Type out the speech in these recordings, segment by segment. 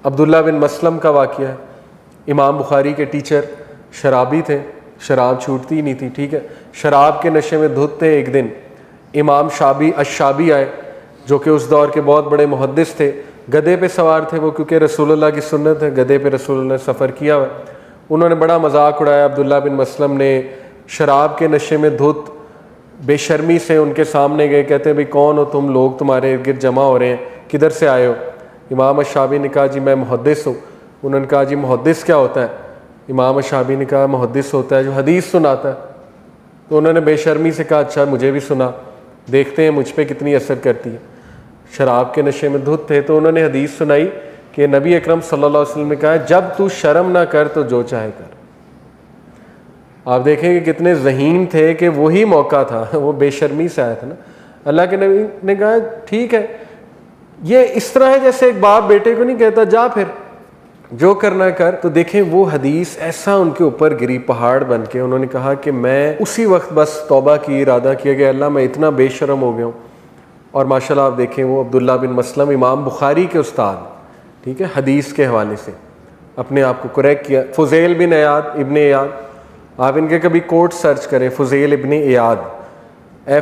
عبداللہ بن مسلم کا واقعہ ہے، امام بخاری کے ٹیچر، شرابی تھے، شراب چھوٹتی ہی نہیں تھی، ٹھیک ہے، شراب کے نشے میں دھت تھے۔ ایک دن امام الشابی آئے جو کہ اس دور کے بہت بڑے محدث تھے، گدھے پہ سوار تھے وہ، کیونکہ رسول اللہ کی سنت ہے، گدھے پہ رسول اللہ نے سفر کیا ہوا۔ انہوں نے بڑا مذاق اڑایا، عبداللہ بن مسلم نے شراب کے نشے میں دھت بے شرمی سے ان کے سامنے گئے، کہتے ہیں بھئی کون ہو تم لوگ، تمہارے ارد گرد جمع ہو رہے ہیں، کدھر سے آئے ہو؟ امام الشابی نے کہا جی میں محدث ہوں۔ انہوں نے کہا جی محدث کیا ہوتا ہے؟ امام الشابی نے کہا محدث ہوتا ہے جو حدیث سناتا ہے۔ تو انہوں نے بے شرمی سے کہا اچھا مجھے بھی سنا، دیکھتے ہیں مجھ پہ کتنی اثر کرتی ہے۔ شراب کے نشے میں دھت تھے تو انہوں نے حدیث سنائی کہ نبی اکرم صلی اللہ علیہ وسلم نے کہا جب تو شرم نہ کر تو جو چاہے کر۔ آپ دیکھیں کہ کتنے ذہین تھے کہ وہی موقع تھا، وہ بے شرمی سے آیا تھا نا۔ اللہ کے نبی نے کہا ٹھیک ہے، یہ اس طرح ہے جیسے ایک باپ بیٹے کو نہیں کہتا جا پھر جو کرنا کر۔ تو دیکھیں وہ حدیث ایسا ان کے اوپر گری پہاڑ بن کے، انہوں نے کہا کہ میں اسی وقت بس توبہ کی، ارادہ کیا کہ اللہ میں اتنا بے شرم ہو گیا ہوں۔ اور ماشاءاللہ آپ دیکھیں وہ عبداللہ بن مسلم امام بخاری کے استاد، ٹھیک ہے، حدیث کے حوالے سے اپنے آپ کو کریکٹ کیا۔ فضیل بن ایاد، ابن ایاد، آپ ان کے کبھی کوٹ سرچ کریں، فضیل ابن ایاد،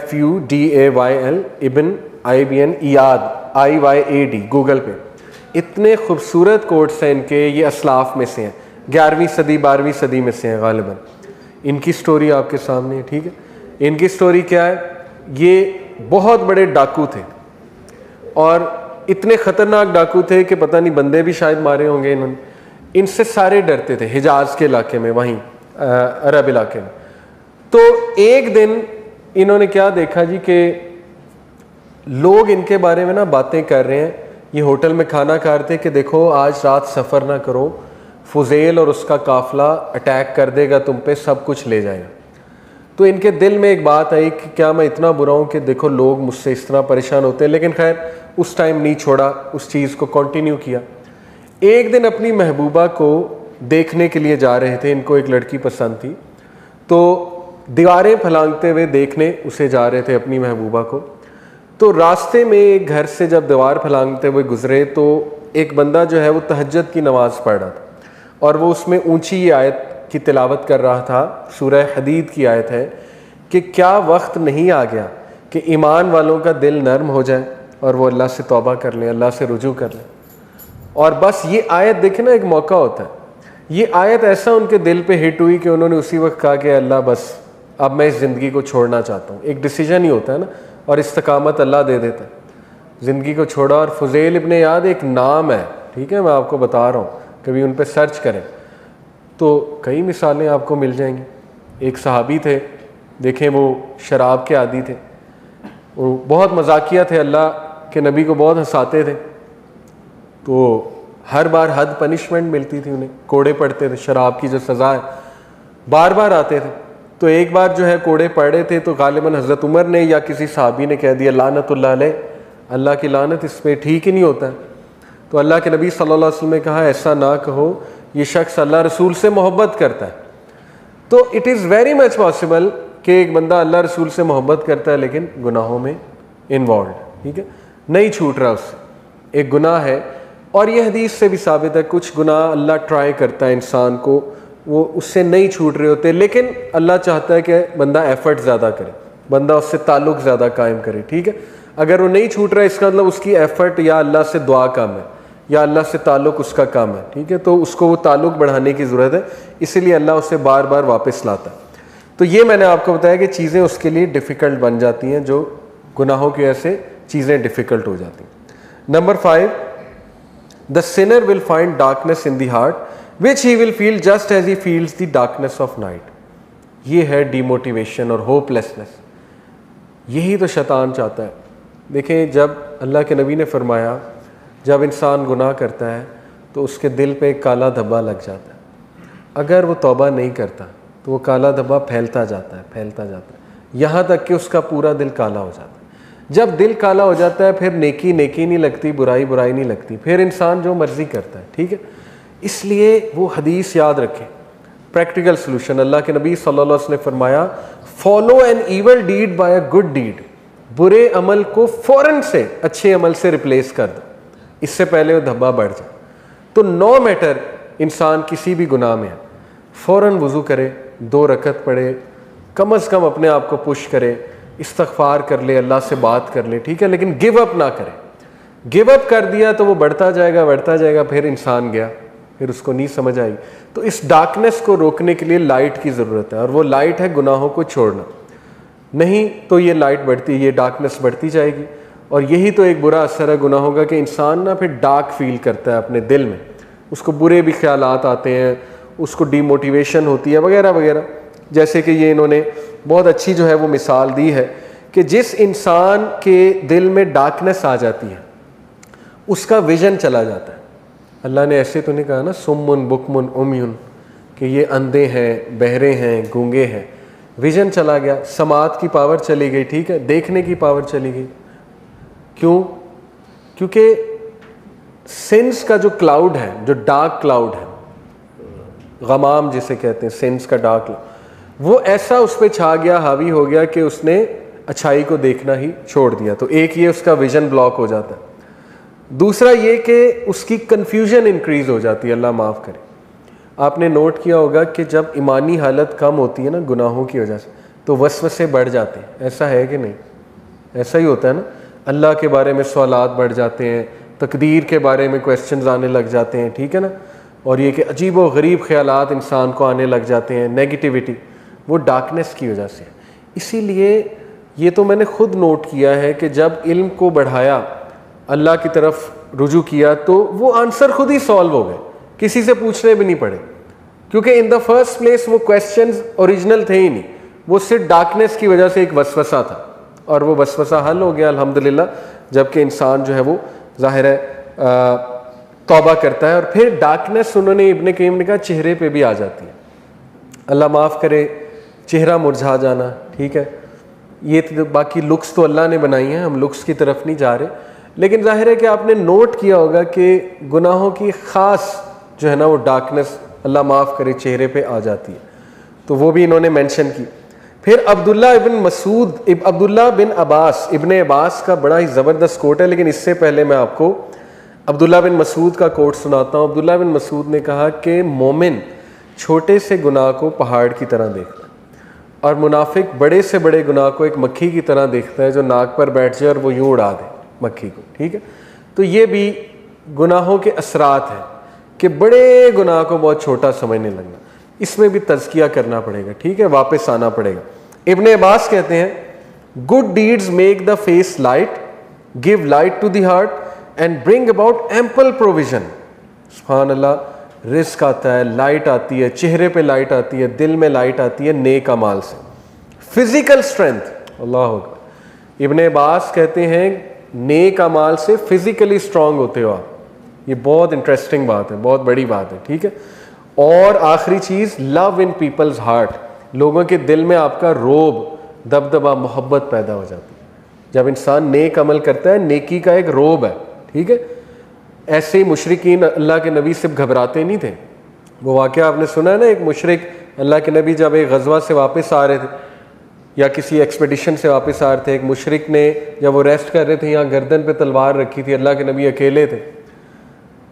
FUDAYL ابن IBN ایاد IYAD، گوگل پہ اتنے خوبصورت کوٹس ہیں ان کے، یہ اسلاف میں سے ہیں، 11ویں صدی 12ویں صدی میں سے ہیں غالباً۔ ان کی سٹوری آپ کے سامنے ہے، ٹھیک ہے۔ ان کی سٹوری کیا ہے؟ یہ بہت بڑے ڈاکو تھے اور اتنے خطرناک ڈاکو تھے کہ پتہ نہیں بندے بھی شاید مارے ہوں گے انہوں نے۔ ان سے سارے ڈرتے تھے حجاز کے علاقے میں، وہیں عرب علاقے میں۔ تو ایک دن انہوں نے کیا دیکھا جی کہ لوگ ان کے بارے میں نا باتیں کر رہے ہیں، یہ ہوٹل میں کھانا کھا رہے تھے کہ دیکھو آج رات سفر نہ کرو، فضیل اور اس کا قافلہ اٹیک کر دے گا تم پہ، سب کچھ لے جائے گا۔ تو ان کے دل میں ایک بات آئی کہ کیا میں اتنا برا ہوں کہ دیکھو لوگ مجھ سے اس طرح پریشان ہوتے ہیں، لیکن خیر اس ٹائم نہیں چھوڑا، اس چیز کو کنٹینیو کیا۔ ایک دن اپنی محبوبہ کو دیکھنے کے لیے جا رہے تھے، ان کو ایک لڑکی پسند تھی، تو دیواریں پھلانگتے ہوئے دیکھنے اسے جا رہے تھے اپنی محبوبہ کو۔ تو راستے میں ایک گھر سے جب دیوار پھلانگتے ہوئے گزرے تو ایک بندہ جو ہے وہ تہجد کی نماز پڑھ رہا تھا، اور وہ اس میں اونچی یہ آیت کی تلاوت کر رہا تھا، سورہ حدید کی آیت ہے کہ کیا وقت نہیں آ گیا کہ ایمان والوں کا دل نرم ہو جائے اور وہ اللہ سے توبہ کر لیں، اللہ سے رجوع کر لیں۔ اور بس یہ آیت دیکھیں نا، ایک موقع ہوتا ہے، یہ آیت ایسا ان کے دل پہ ہٹ ہوئی کہ انہوں نے اسی وقت کہا کہ اللہ بس اب میں اس زندگی کو چھوڑنا چاہتا ہوں۔ ایک ڈیسیجن ہی ہوتا ہے نا، اور استقامت اللہ دے دیتا ہے، زندگی کو چھوڑا۔ اور فضیل ابن ایاد ایک نام ہے، ٹھیک ہے، میں آپ کو بتا رہا ہوں، کبھی ان پہ سرچ کریں تو کئی مثالیں آپ کو مل جائیں گی۔ ایک صحابی تھے، دیکھیں وہ شراب کے عادی تھے، وہ بہت مزاقیہ تھے، اللہ کے نبی کو بہت ہنساتے تھے، تو ہر بار حد پنشمنٹ ملتی تھی انہیں، کوڑے پڑتے تھے، شراب کی جو سزا ہے بار بار آتے تھے۔ تو ایک بار جو ہے کوڑے پڑے تھے تو غالباً حضرت عمر نے یا کسی صحابی نے کہہ دیا لعنت اللہ علیہ، اللہ کی لعنت اس پہ، ٹھیک ہی نہیں ہوتا ہے۔ تو اللہ کے نبی صلی اللہ علیہ وسلم نے کہا ایسا نہ کہو، یہ شخص اللہ رسول سے محبت کرتا ہے۔ تو it is very much possible کہ ایک بندہ اللہ رسول سے محبت کرتا ہے لیکن گناہوں میں انوالوڈ، ٹھیک ہے، نہیں چھوٹ رہا اس سے، ایک گناہ ہے۔ اور یہ حدیث سے بھی ثابت ہے کچھ گناہ اللہ ٹرائی کرتا ہے انسان کو، وہ اس سے نہیں چھوٹ رہے ہوتے، لیکن اللہ چاہتا ہے کہ بندہ ایفرٹ زیادہ کرے، بندہ اس سے تعلق زیادہ قائم کرے، ٹھیک ہے۔ اگر وہ نہیں چھوٹ رہا ہے اس کا مطلب اس کی ایفرٹ یا اللہ سے دعا کم ہے یا اللہ سے تعلق اس کا کم ہے، ٹھیک ہے، تو اس کو وہ تعلق بڑھانے کی ضرورت ہے، اسی لیے اللہ اسے بار بار واپس لاتا ہے۔ تو یہ میں نے آپ کو بتایا کہ چیزیں اس کے لیے ڈیفیکلٹ بن جاتی ہیں، جو گناہوں کی وجہ سے چیزیں ڈیفیکلٹ ہو جاتی ہیں۔ Number 5، the sinner will find darkness in the heart which he will feel just as he feels the darkness of night۔ یہ ہے ڈی موٹیویشن اور ہوپ لیسنس، یہی تو شیطان چاہتا ہے۔ دیکھیں جب اللہ کے نبی نے فرمایا جب انسان گناہ کرتا ہے تو اس کے دل پہ ایک کالا دھبا لگ جاتا ہے، اگر وہ توبہ نہیں کرتا تو وہ کالا دھبا پھیلتا جاتا ہے یہاں تک کہ اس کا پورا دل کالا ہو جاتا ہے۔ جب دل کالا ہو جاتا ہے پھر نیکی نیکی نہیں لگتی، برائی برائی نہیں لگتی، پھر انسان جو مرضی کرتا ہے، ٹھیک ہے۔ اس لیے وہ حدیث یاد رکھیں، پریکٹیکل سلوشن۔ اللہ کے نبی صلی اللہ علیہ وسلم نے فرمایا follow an evil deed by a good deed, برے عمل کو فوراً سے اچھے عمل سے ریپلیس کر دو، اس سے پہلے وہ دھبا بڑھ جائے۔ تو نو میٹر انسان کسی بھی گناہ میں ہے، فوراً وضو کرے، 2 رکعت پڑھے، کم از کم اپنے آپ کو پش کرے، استغفار کر لے، اللہ سے بات کر لے، ٹھیک ہے، لیکن گیو اپ نہ کرے۔ گیو اپ کر دیا تو وہ بڑھتا جائے گا، پھر انسان گیا، پھر اس کو نہیں سمجھ آئی۔ تو اس ڈارکنیس کو روکنے کے لیے لائٹ کی ضرورت ہے، اور وہ لائٹ ہے گناہوں کو چھوڑنا، نہیں تو یہ لائٹ بڑھتی، یہ ڈارکنیس بڑھتی جائے گی۔ اور یہی تو ایک برا اثر ہے گناہوں کا کہ انسان نا پھر ڈارک فیل کرتا ہے اپنے دل میں، اس کو برے بھی خیالات آتے ہیں، اس کو ڈی موٹیویشن ہوتی ہے وغیرہ وغیرہ۔ جیسے کہ یہ انہوں نے بہت اچھی جو ہے وہ مثال دی ہے کہ جس انسان کے دل میں ڈارکنیس آ جاتی ہے اس کا ویژن چلا جاتا ہے۔ اللہ نے ایسے تو نہیں کہا نا سمن بکمن عمیون کہ یہ اندھے ہیں، بہرے ہیں، گونگے ہیں، ویژن چلا گیا، سماعت کی پاور چلی گئی، ٹھیک ہے، دیکھنے کی پاور چلی گئی۔ کیوں؟ کیونکہ سینس کا جو کلاؤڈ ہے، جو ڈارک کلاؤڈ ہے، غمام جسے کہتے ہیں، سینس کا ڈارک کلاؤڈ، وہ ایسا اس پہ چھا گیا، حاوی ہو گیا کہ اس نے اچھائی کو دیکھنا ہی چھوڑ دیا۔ تو ایک یہ اس کا ویژن بلاک ہو جاتا ہے، دوسرا یہ کہ اس کی کنفیوژن انکریز ہو جاتی ہے، اللہ معاف کرے۔ آپ نے نوٹ کیا ہوگا کہ جب ایمانی حالت کم ہوتی ہے نا گناہوں کی وجہ سے تو وسوسے بڑھ جاتے ہیں، ایسا ہے کہ نہیں؟ ایسا ہی ہوتا ہے نا، اللہ کے بارے میں سوالات بڑھ جاتے ہیں، تقدیر کے بارے میں کویسچنز آنے لگ جاتے ہیں، ٹھیک ہے نا، اور یہ کہ عجیب و غریب خیالات انسان کو آنے لگ جاتے ہیں، نیگیٹیوٹی، وہ ڈارکنیس کی وجہ سے۔ اسی لیے یہ تو میں نے خود نوٹ کیا ہے کہ جب علم کو بڑھایا، اللہ کی طرف رجوع کیا، تو وہ آنسر خود ہی سالو ہو گئے، کسی سے پوچھنے بھی نہیں پڑے، کیونکہ ان دا فرسٹ پلیس وہ کویسچنز اوریجنل تھے ہی نہیں، وہ صرف ڈارکنیس کی وجہ سے ایک وسوسہ تھا، اور وہ وسوسہ حل ہو گیا الحمدللہ، جبکہ انسان جو ہے وہ ظاہر ہے توبہ کرتا ہے۔ اور پھر ڈارکنیس انہوں نے ابن قیم نے کہا چہرے پہ بھی آ جاتی ہے، اللہ معاف کرے، چہرہ مرجھا جانا، ٹھیک ہے، یہ باقی لکس تو اللہ نے بنائی ہیں، ہم لکس کی طرف نہیں جا رہے، لیکن ظاہر ہے کہ آپ نے نوٹ کیا ہوگا کہ گناہوں کی خاص جو ہے نا وہ ڈارکنیس اللہ معاف کرے چہرے پہ آ جاتی ہے، تو وہ بھی انہوں نے مینشن کی۔ پھر عبداللہ بن عباس، ابن عباس کا بڑا ہی زبردست کوٹ ہے، لیکن اس سے پہلے میں آپ کو عبداللہ بن مسعود کا کوٹ سناتا ہوں۔ عبداللہ بن مسعود نے کہا کہ مومن چھوٹے سے گناہ کو پہاڑ کی طرح دیکھتا ہے، اور منافق بڑے سے بڑے گناہ کو ایک مکھی کی طرح دیکھتا ہے جو ناک پر بیٹھ جائے اور وہ یوں اڑا دے مکھی کو، ٹھیک ہے۔ تو یہ بھی گناہوں کے اثرات ہیں کہ بڑے گناہ کو بہت چھوٹا سمجھنے لگنا، اس میں بھی تزکیہ کرنا پڑے گا، ٹھیک ہے، واپس آنا پڑے گا۔ ابن عباس کہتے ہیں good deeds make the face light, give light to the heart and bring about ample provision. سبحان اللہ، رزق آتا ہے، لائٹ آتی ہے، چہرے پہ لائٹ آتی ہے، دل میں لائٹ آتی ہے نیک اعمال سے۔ فزیکل اسٹرینتھ، اللہ اکبر، ابن عباس کہتے ہیں نیک اعمال سے فزیکلی اسٹرانگ ہوتے ہو آپ، یہ بہت انٹرسٹنگ بات ہے، بہت بڑی بات ہے، ٹھیک ہے۔ اور آخری چیز، لو ان پیپلز ہارٹ، لوگوں کے دل میں آپ کا روب، دبدبہ، محبت پیدا ہو جاتی ہے جب انسان نیک عمل کرتا ہے، نیکی کا ایک روب ہے، ٹھیک ہے۔ ایسے ہی مشرکین اللہ کے نبی سے گھبراتے نہیں تھے، وہ واقعہ آپ نے سنا ہے نا، ایک مشرک اللہ کے نبی جب ایک غزوہ سے واپس آ رہے تھے یا کسی ایکسپیڈیشن سے واپس آ رہے تھے، ایک مشرک نے جب وہ ریسٹ کر رہے تھے یہاں گردن پہ تلوار رکھی تھی، اللہ کے نبی اکیلے تھے،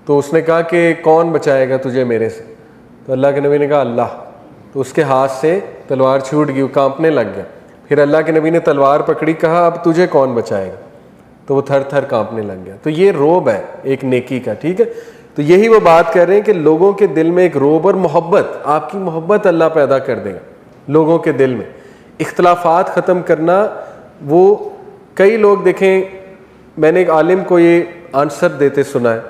تو اس نے کہا کہ کون بچائے گا تجھے میرے سے؟ تو اللہ کے نبی نے کہا اللہ، تو اس کے ہاتھ سے تلوار چھوٹ گئی، وہ کانپنے لگ گیا۔ پھر اللہ کے نبی نے تلوار پکڑی، کہا اب تجھے کون بچائے گا؟ تو وہ تھر تھر کانپنے لگ گیا۔ تو یہ روب ہے ایک نیکی کا، ٹھیک ہے۔ تو یہی وہ بات کر رہے ہیں کہ لوگوں کے دل میں ایک روب اور محبت، آپ کی محبت اللہ پیدا کر دے گا لوگوں کے دل میں۔ اختلافات ختم کرنا، وہ کئی لوگ دیکھیں، میں نے ایک عالم کو یہ آنسر دیتے سنا ہے،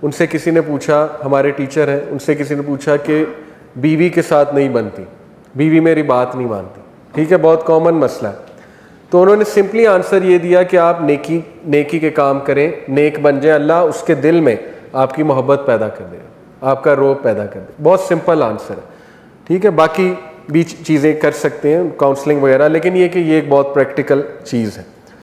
ان سے کسی نے پوچھا، ہمارے ٹیچر ہیں، ان سے کسی نے پوچھا کہ بیوی کے ساتھ نہیں بنتی، بیوی میری بات نہیں مانتی، ٹھیک ہے، بہت کامن مسئلہ ہے۔ تو انہوں نے سمپلی آنسر یہ دیا کہ آپ نیکی کے کام کریں، نیک بن جائیں، اللہ اس کے دل میں آپ کی محبت پیدا کر دے گا، آپ کا روب پیدا کر دے، بہت سمپل آنسر ہے، ٹھیک ہے۔ باقی بھی چیزیں کر سکتے ہیں، کاؤنسلنگ وغیرہ، لیکن یہ کہ یہ ایک بہت پریکٹیکل چیز ہے۔